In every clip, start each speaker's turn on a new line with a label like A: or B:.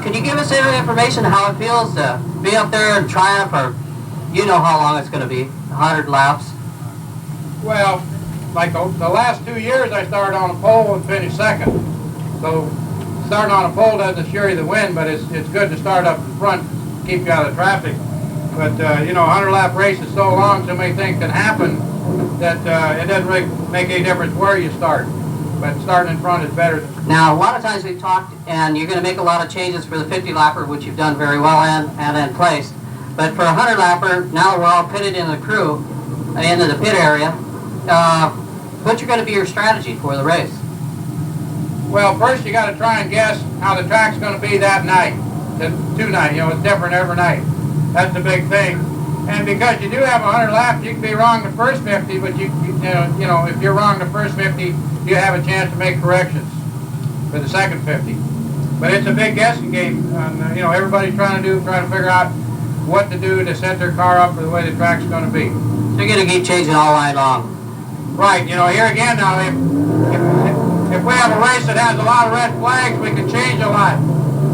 A: Could you give us any information how it feels to be up there and triumph, or you know how long it's going to be, 100 laps?
B: Well, like the last 2 years I started on a pole and finished second. So starting on a pole doesn't assure you the win, but it's good to start up in front, keep you out of traffic. But, you know, a 100-lap race is so long, so many things can happen that it doesn't really make any difference where you start. But starting in front is better.
A: Now, a lot of times we've talked, and you're going to make a lot of changes for the 50-lapper, which you've done very well and in place. But for a 100-lapper, now that we're all pitted in the crew, into the pit area, what's going to be your strategy for the race?
B: Well, first you got to try and guess how the track's going to be that night, tonight. You know, it's different every night. That's the big thing. And because you do have 100 laps, you can be wrong the first 50, but you know, if you're wrong the first 50, you have a chance to make corrections for the second 50. But it's a big guessing game. You know, everybody's trying to figure out what to do to set their car up for the way the track's going to be.
A: So you're going to keep changing all night long.
B: Right. You know, here again now, if we have a race that has a lot of red flags, we can change a lot.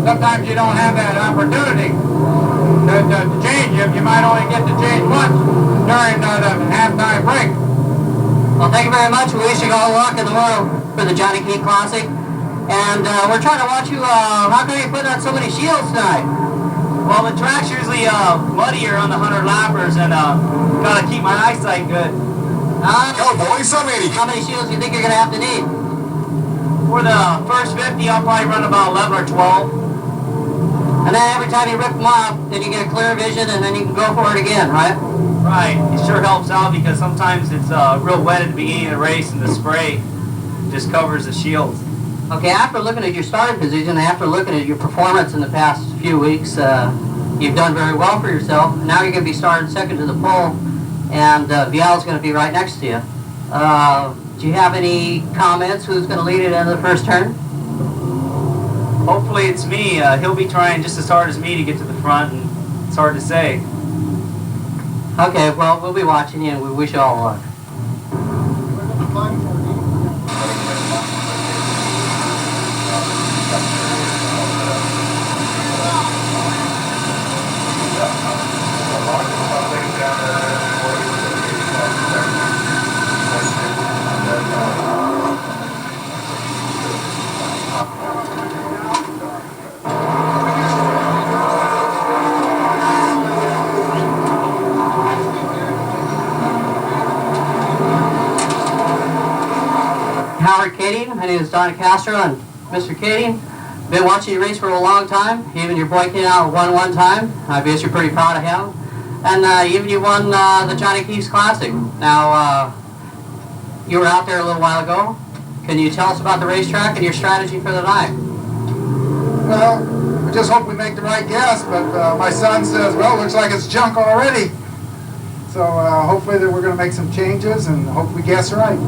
B: Sometimes you don't have that opportunity to change. You might only get to change once during the halftime break.
A: Well, thank you very much. We wish you all luck in the world for the Johnny Key Classic. And we're trying to watch you. How come you put on so many shields tonight?
C: Well, the track's usually muddier on the 100 lappers, and gotta keep my eyesight good.
D: Go, boys, so many.
A: How many shields do you think you're going to have to need?
C: For the first 50, I'll probably run about 11 or 12.
A: And then every time you rip them off, then you get a clear vision, and then you can go for it again, right?
C: Right. It sure helps out because sometimes it's real wet at the beginning of the race, and the spray just covers the shields.
A: Okay, after looking at your starting position, after looking at your performance in the past few weeks, you've done very well for yourself. Now you're going to be starting second to the pole, and Vial's going to be right next to you. Do you have any comments? Who's going to lead it into the first turn?
C: Hopefully it's me. He'll be trying just as hard as me to get to the front, and it's hard to say.
A: Okay, well, we'll be watching you, and we wish you all luck. My name is Don Castro, and Mr. Kading, been watching you race for a long time. Even your boy came out won one time. I guess you're pretty proud of him. And even you won the Johnny Keys Classic. Now, you were out there a little while ago. Can you tell us about the racetrack and your strategy for the night?
E: Well, we just hope we make the right guess, but my son says, well, looks like it's junk already. So hopefully that we're going to make some changes and hope we guess right.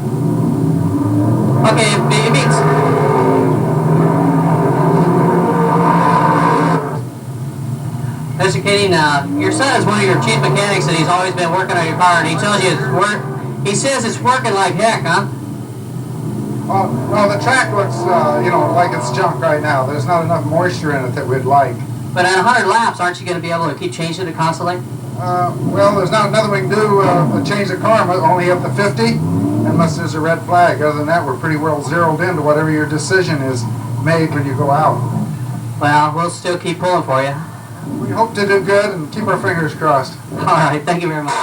A: Okay, it means... Mr. Kading, your son is one of your chief mechanics, and he's always been working on your car, and he tells you he says it's working like heck, huh?
E: Well, the track looks, you know, like it's junk right now. There's not enough moisture in it that we'd like.
A: But at 100 laps, aren't you going to be able to keep changing it constantly?
E: Well, there's not nothing we can do to change the car, only up to 50, unless there's a red flag. Other than that, we're pretty well zeroed into whatever your decision is made when you go out.
A: Well, we'll still keep pulling for you.
E: We hope to do good and keep our fingers crossed.
A: All right, thank you very much.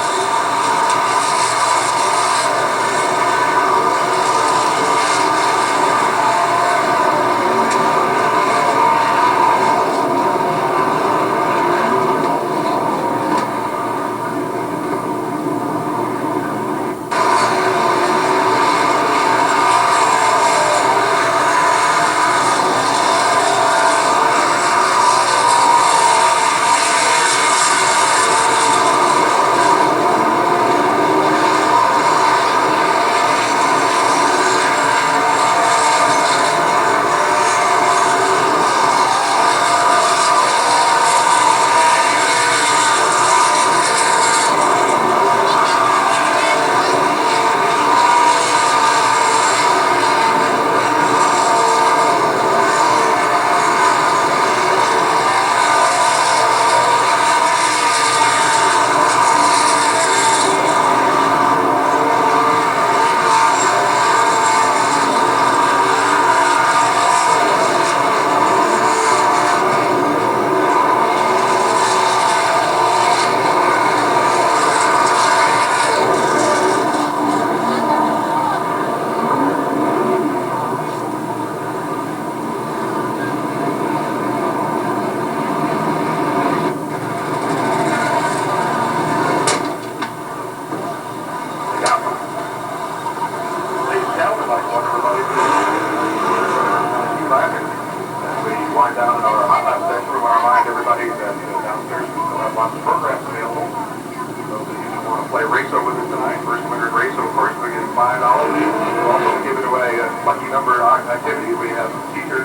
F: have teachers,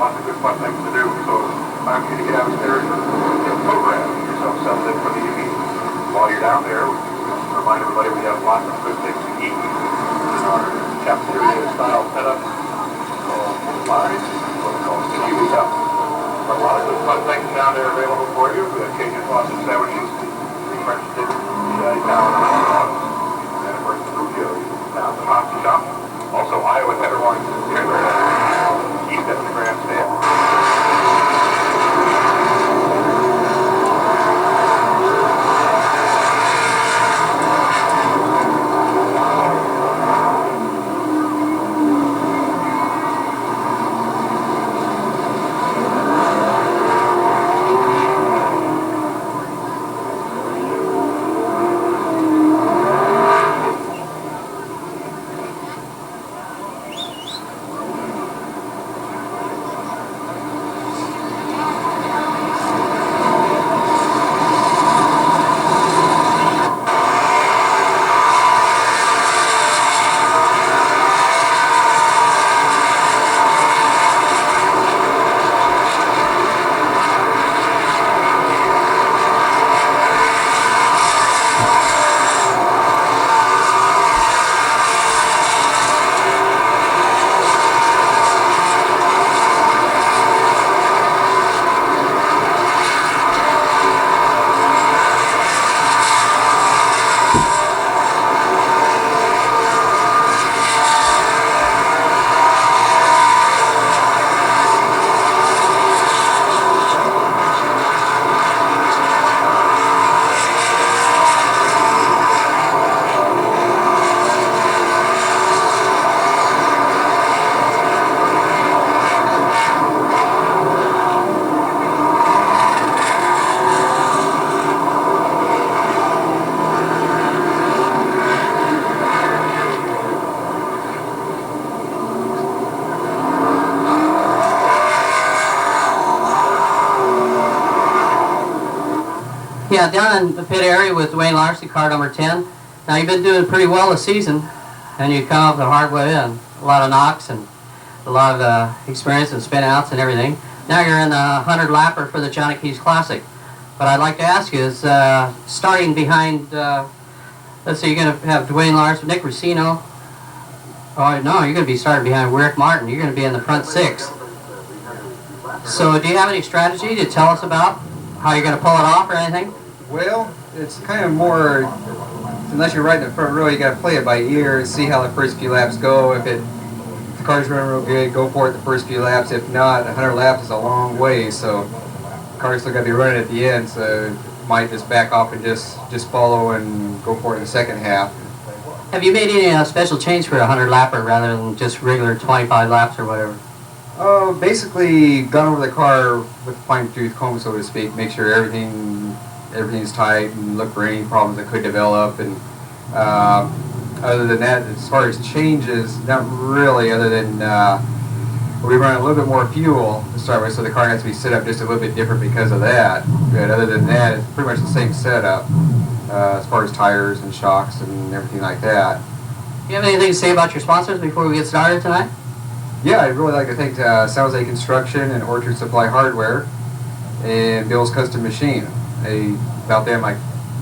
F: lots of good fun things to do. So I'm going to get out there and program yourself something for the evening. While you're down there, remind everybody we have lots of good things to eat in our cafeteria style setup called Live, what we call City Up. A lot of good fun things down there available for you. We have Cajun sausage sandwiches, French dip, down and of course the Rubio down the Hockey Shop. Also Iowa tenderloin east at the grandstand.
A: Yeah, down in the pit area with Dwayne Larson, car number 10. Now you've been doing pretty well this season, and you come up the hard way in. A lot of knocks and a lot of experience and spin outs and everything. Now you're in the 100 lapper for the Johnny Keys Classic. But I'd like to ask you is starting behind, let's say you're going to have Dwayne Larson, Nick Racino. Oh no, you're going to be starting behind Rick Martin. You're going to be in the front six. So do you have any strategy to tell us about how you're going to pull it off or anything?
G: Well, it's kind of more, unless you're right in the front row, you got to play it by ear and see how the first few laps go. If the car's running real good, go for it the first few laps. If not, 100 laps is a long way, so the car's still got to be running at the end, so you might just back off and just follow and go for it in the second half.
A: Have you made any special change for a 100 lapper rather than just regular 25 laps or whatever?
G: Basically gone over the car with a fine-tooth comb, so to speak, make sure everything's tight and look for any problems that could develop. And other than that, as far as changes, not really, other than we run a little bit more fuel to start with, so the car has to be set up just a little bit different because of that. But other than that, it's pretty much the same setup as far as tires and shocks and everything like that.
A: Do you have anything to say about your sponsors before we get started tonight?
G: Yeah, I'd really like to thank San Jose Construction and Orchard Supply Hardware and Bill's Custom Machine. Without them, I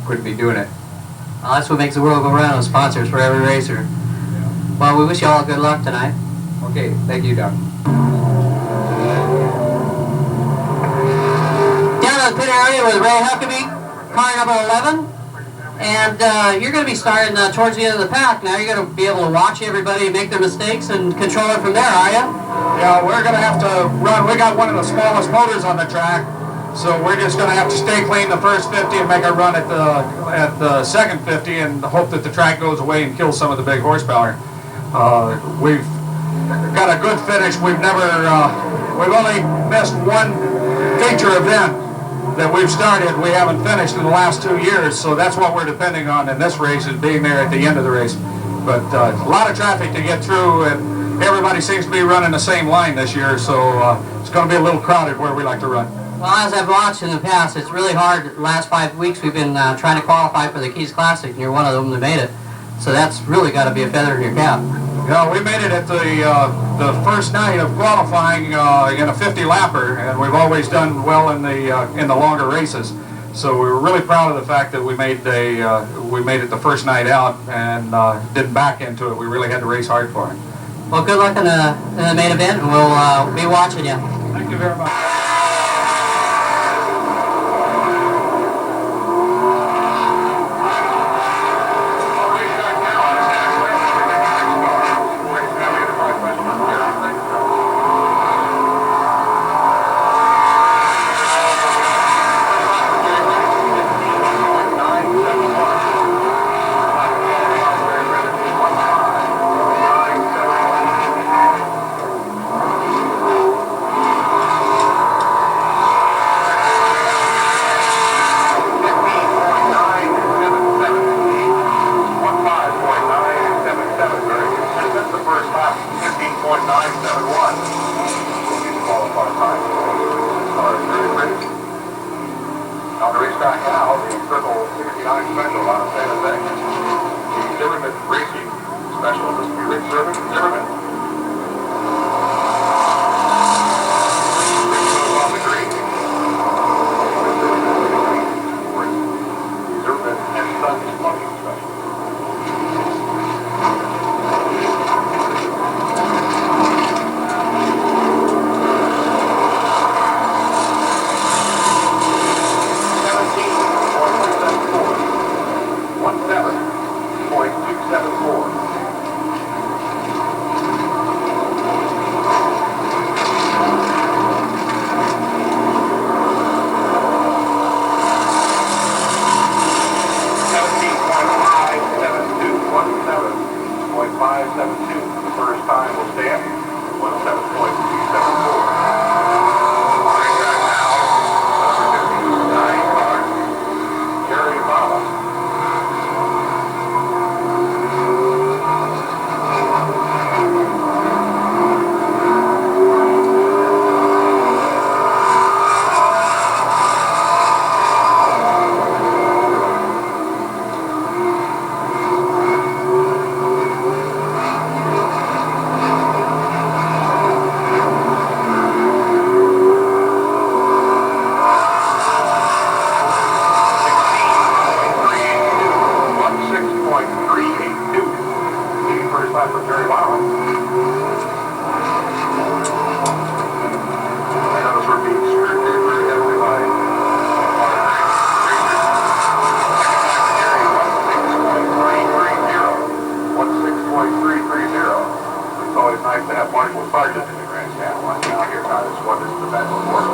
G: couldn't be doing it.
A: Well, that's what makes the world go round, sponsors for every racer. Well, we wish you all good luck tonight.
G: Okay, thank you, Doc.
A: Down in the pit area with Ray Huckabee, car number 11. And you're going to be starting towards the end of the pack. Now you're going to be able to watch everybody make their mistakes and control it from there, are you?
B: Yeah, we're going to have to run. We got one of the smallest motors on the track, so we're just going to have to stay clean the first 50 and make a run at the second 50 and hope that the track goes away and kills some of the big horsepower. We've got a good finish. We've only missed one feature event that we've started. We haven't finished in the last 2 years, so that's what we're depending on in this race, is being there at the end of the race. But a lot of traffic to get through, and everybody seems to be running the same line this year, so it's going to be a little crowded where we like to run.
A: Well, as I've watched in the past, it's really hard. The last 5 weeks we've been trying to qualify for the Keys Classic, and you're one of them that made it. So that's really got to be a feather in your cap.
H: Yeah, we made it at the first night of qualifying in a 50-lapper, and we've always done well in the longer races. So we were really proud of the fact that we made it the first night out and didn't back into it. We really had to race hard for it.
A: Well, good luck in the main event, and we'll be watching you.
H: Thank you very much.
F: On the racetrack now, the Circle 69 Special out of San Jose. The Zimmerman Racing Special. This will be Rick Zimmerman. On the green. Zimmerman and Sons Plumbing Special. First time will stand 17.274. Racetrack now, number 59 car, Jerry Baba. For Jerry Bauer. I notice we're being screwed very heavily by our racers. Jerry, 16.330. It's always nice to have Marshall Sargent in the grandstand. Watch now here, how this one is the best one.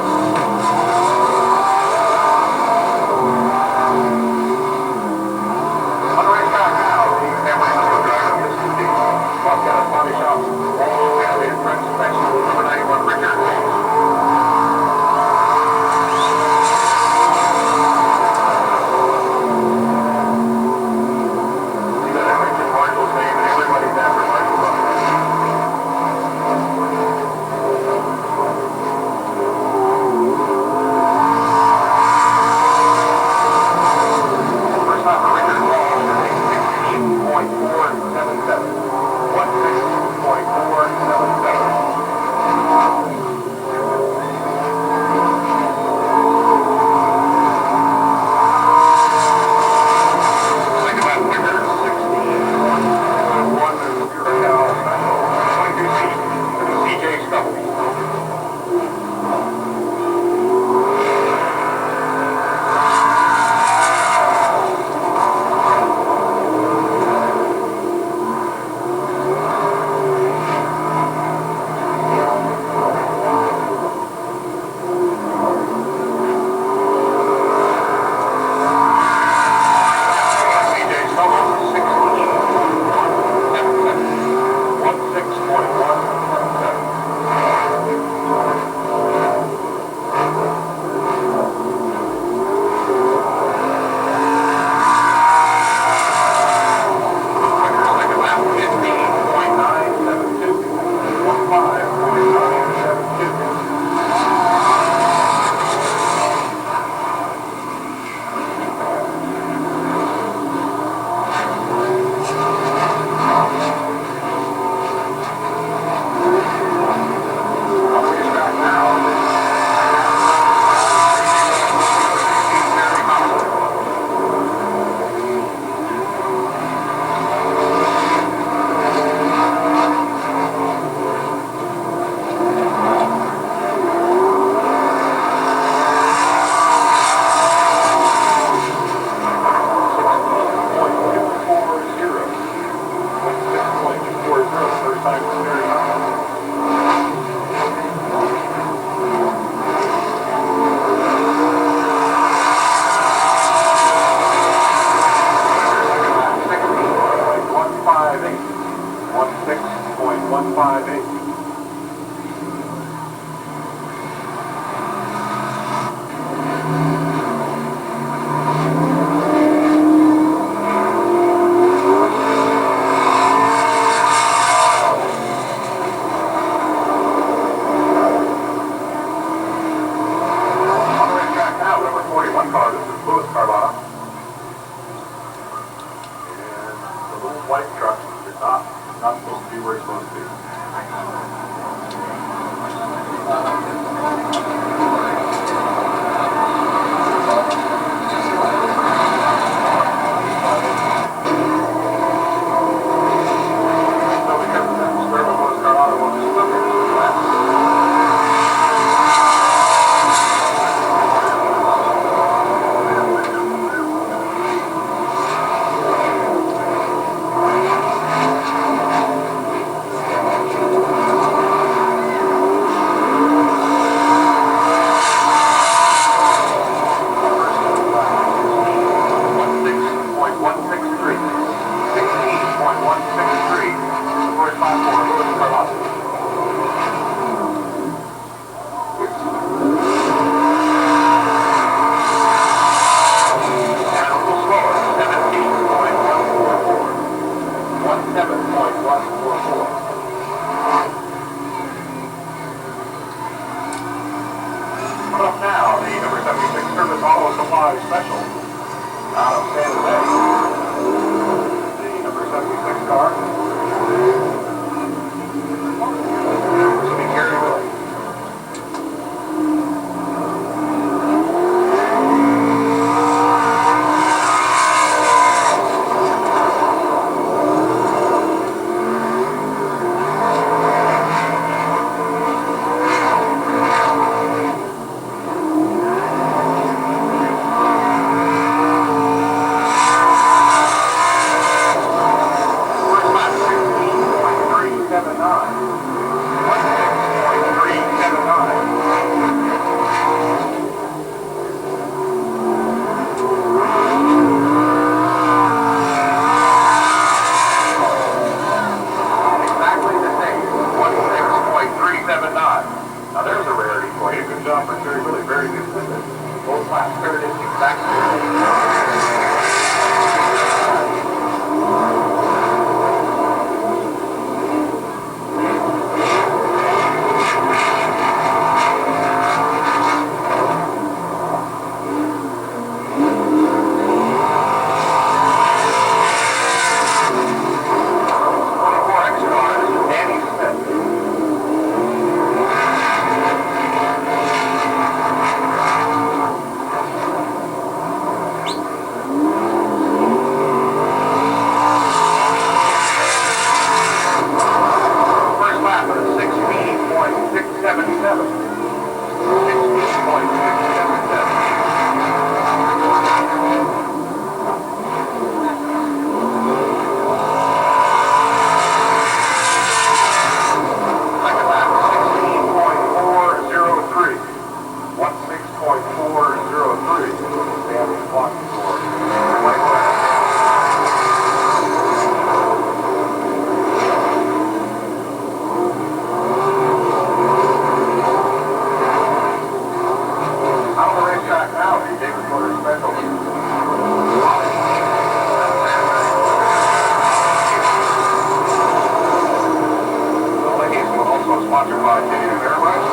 F: Body shops, family and friends, special number 91, Richard Hayes. See that I mentioned Marshall's name and everybody's after Marshall. 16.158. White truck is not supposed to be where it's supposed to be. So because of that, Sperma was Carlotta will just look at now, the number 76 Service Auto Supply Special out of San Jose. The number 76 car. This will be Gary Willie. Now there's a rarity for you. Good job for Terry Willie. Very good fitness. Both laps paired in exactly. Sponsored by Canadian Airlines.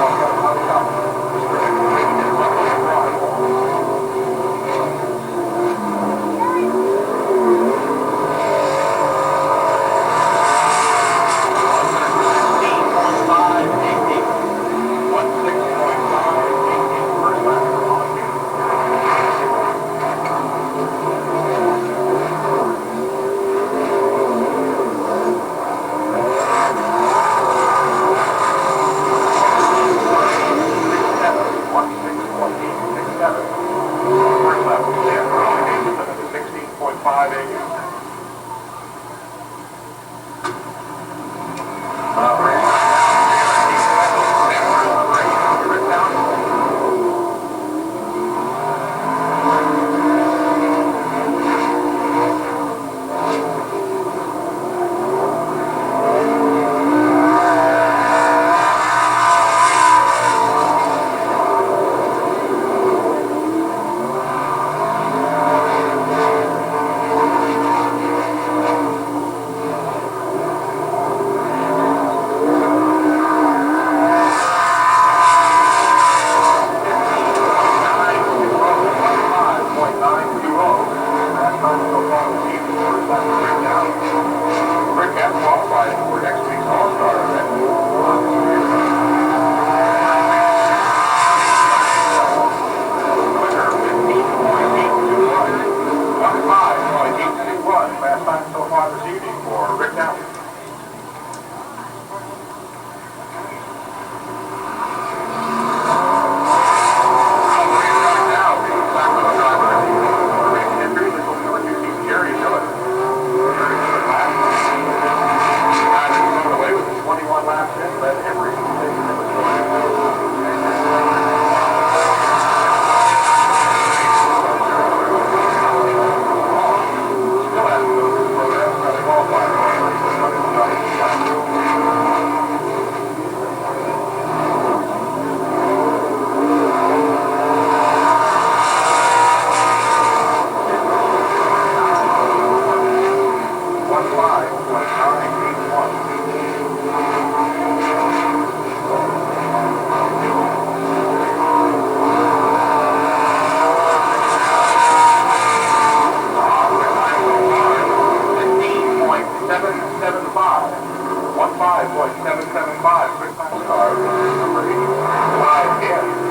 F: 5.775, quick time car, number 8510.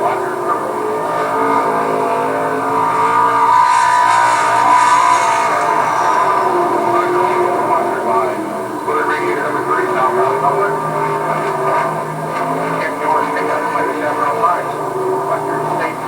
F: Roger Curl. Sponsored by Bullet Radiator number 3, southbound Public. Get yours picked up by the Chevron Lines. Western State.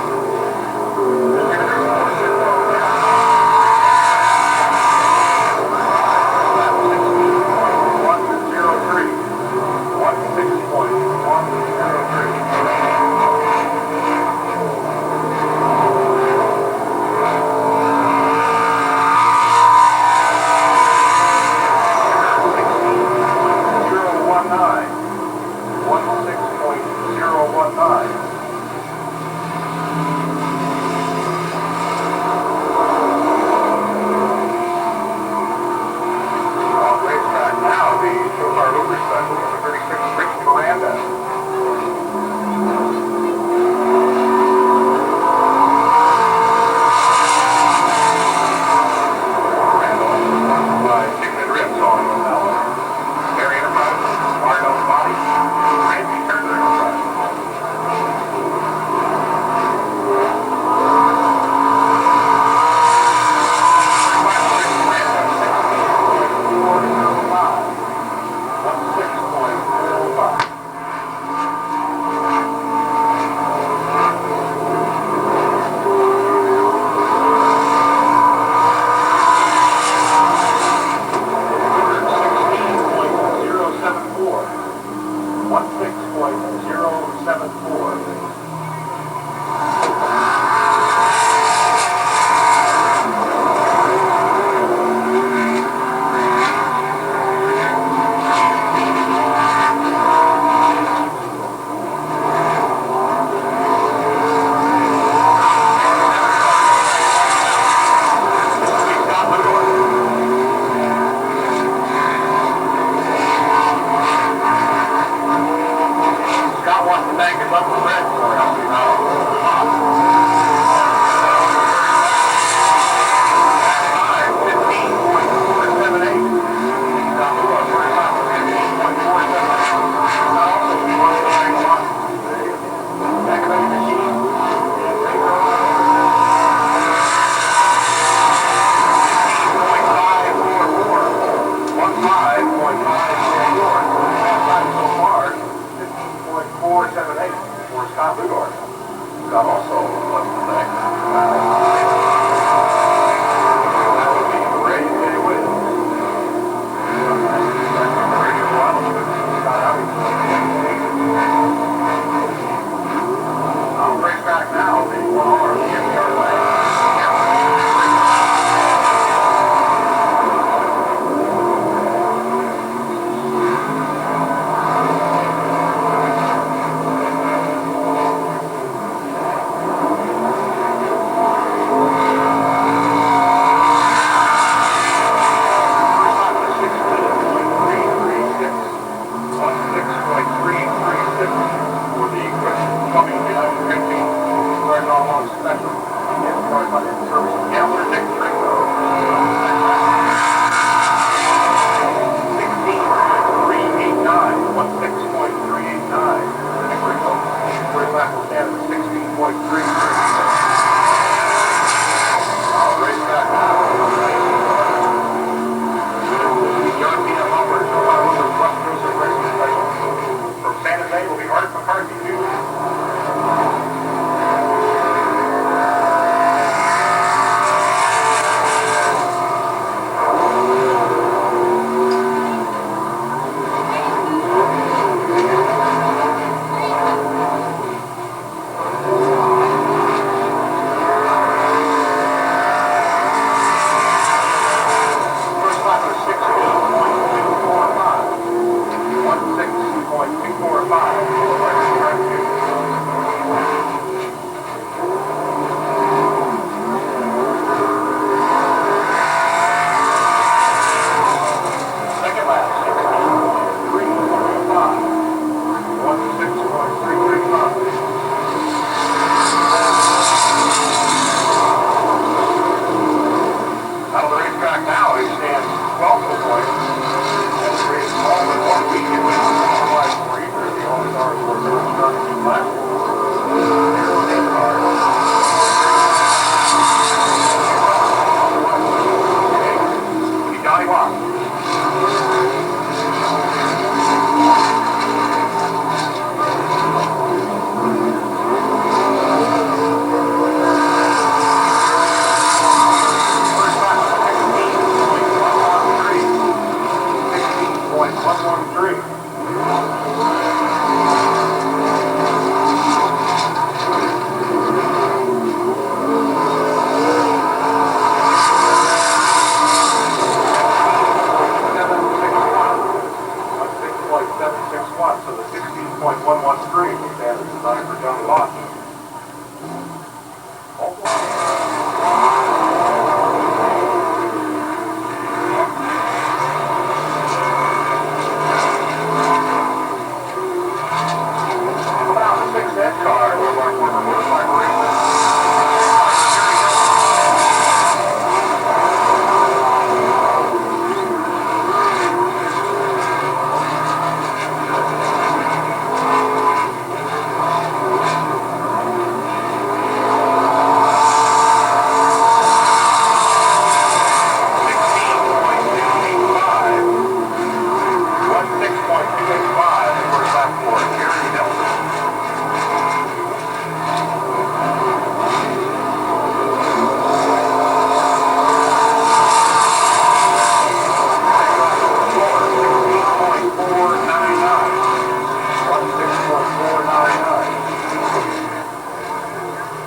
F: also point